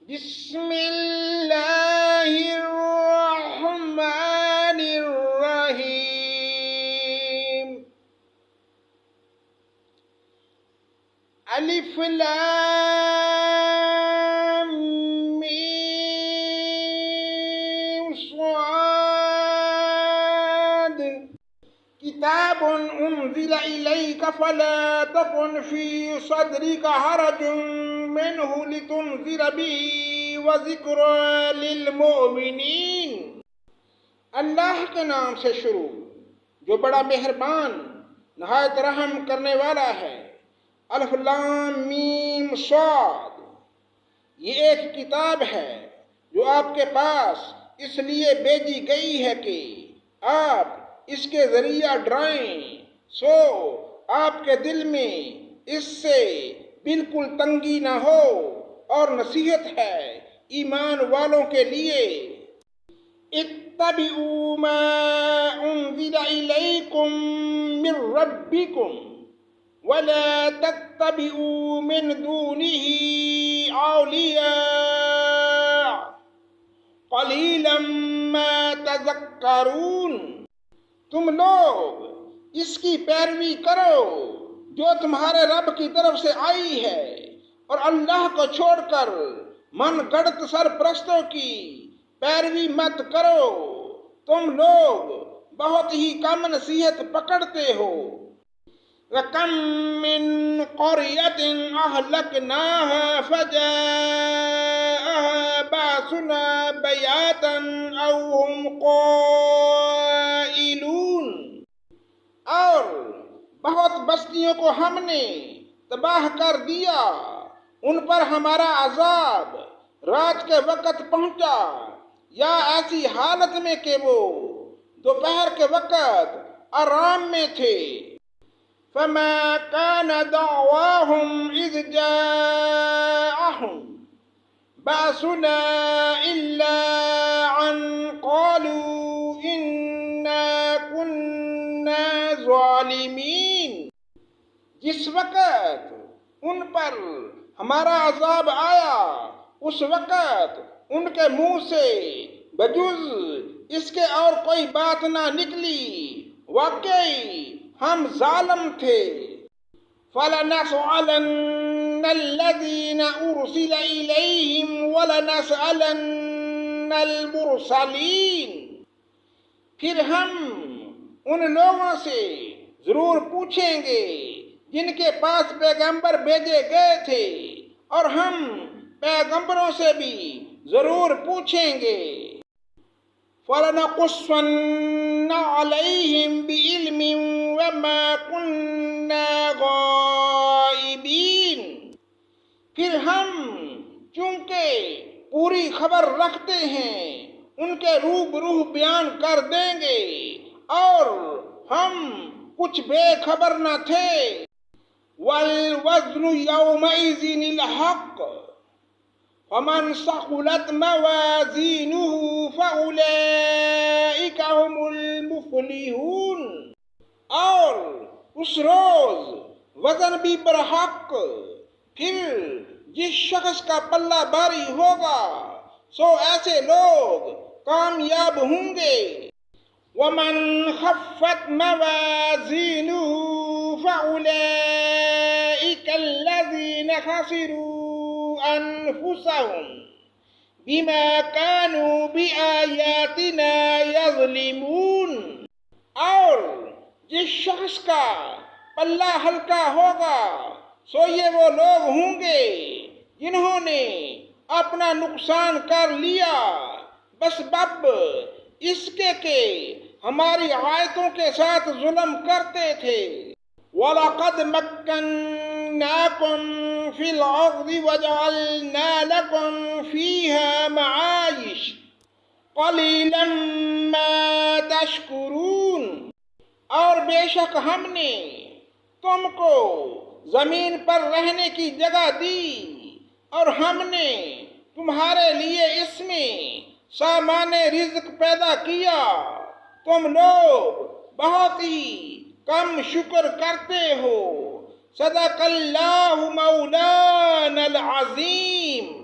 بسم اللہ الرحمن الرحیم الف لام میم صاد کتاب انزل الیک فلا تکن فی صدرک حرج منہ لتنذر به وذکری للمؤمنین۔ اللہ کے نام سے شروع جو بڑا مہربان نہایت رحم کرنے والا ہے۔ الف لام میم صاد، یہ ایک کتاب ہے جو آپ کے پاس اس لیے بھیجی گئی ہے کہ آپ اس کے ذریعہ ڈرائیں، سو آپ کے دل میں اس سے بالکل تنگی نہ ہو، اور نصیحت ہے ایمان والوں کے لیے۔ اتبعوا ما انزل الیکم من ربکم ولا تتبعوا من دونه اولیاء قلیلا ما تذکرون۔ تم لوگ اس کی پیروی کرو جو تمہارے رب کی طرف سے آئی ہے، اور اللہ کو چھوڑ کر من گڑت سرپرستوں کی پیروی مت کرو، تم لوگ بہت ہی کم نصیحت پکڑتے ہو۔ وَكَم مِّن قَرْيَةٍ أَهْلَكْنَاهَا فَجَاءَهَا بَأْسُنَا بَيَاتًا أَوْ هُمْ قَائِلُونَ۔ اور بہت بستیوں کو ہم نے تباہ کر دیا، ان پر ہمارا عذاب رات کے وقت پہنچا، یا ایسی حالت میں کہ وہ دوپہر کے وقت آرام میں تھے۔ فَمَا كَانَ دَعْوَاهُمْ إِذْ جَاءَهُمْ بَأْسُنَا إِلَّا أَن قَالُوا إِنَّا كُنَّا ظَالِمِينَ۔ جس وقت ان پر ہمارا عذاب آیا، اس وقت ان کے منہ سے بجز اس کے اور کوئی بات نہ نکلی، واقعی ہم ظالم تھے۔ فَلَنَسْأَلَنَّ الَّذِينَ أُرْسِلَ إِلَيْهِمْ وَلَنَسْأَلَنَّ الْمُرْسَلِينَ۔ پھر ہم ان لوگوں سے ضرور پوچھیں گے جن کے پاس پیغمبر بھیجے گئے تھے، اور ہم پیغمبروں سے بھی ضرور پوچھیں گے۔ فَلَنَقُصَّنَّ عَلَيْهِمْ بِعِلْمٍ وَمَا كُنَّا غَائِبِينَ۔ پھر ہم چونکہ پوری خبر رکھتے ہیں ان کے روبرو بیان کر دیں گے، اور ہم کچھ بے خبر نہ تھے۔ وَالْوَزْنُ يَوْمَئِذٍ الْحَقُّ فَمَنْ ثَقُلَتْ مَوَازِينُهُ فَأُولَئِكَ هُمُ الْمُفْلِحُونَ۔ اور اس روز وزن بھی برحق، پھر جس شخص کا پلہ بھاری ہوگا، سو ایسے لوگ کامیاب ہوں گے۔ وَمَنْ خَفَّتْ مَوَازِينُهُ فَأُولَئِكَ الَّذِينَ خَسِرُوا أَنفُسَهُمْ بِمَا كَانُوا بِآيَاتِنَا يَظْلِمُونَ۔ اور جس شخص کا پلہ ہلکا ہوگا، سو یہ وہ لوگ ہوں گے جنہوں نے اپنا نقصان کر لیا بسبب اس کے کہ ہماری آیتوں کے ساتھ ظلم کرتے تھے۔ وَلَقَدْ مَكَّنَّاكُمْ فِي الْأَرْضِ وَجَعَلْنَا لَكُمْ فِيهَا مَعَايِشَ قَلِيلًا مَا تَشْكُرُونَ۔ اور بے شک ہم نے تم کو زمین پر رہنے کی جگہ دی، اور ہم نے تمہارے لیے اس میں سامان رزق پیدا کیا، تم لوگ بہت ہی کم شکر کرتے ہو۔ صدق اللہ مولانا العظیم۔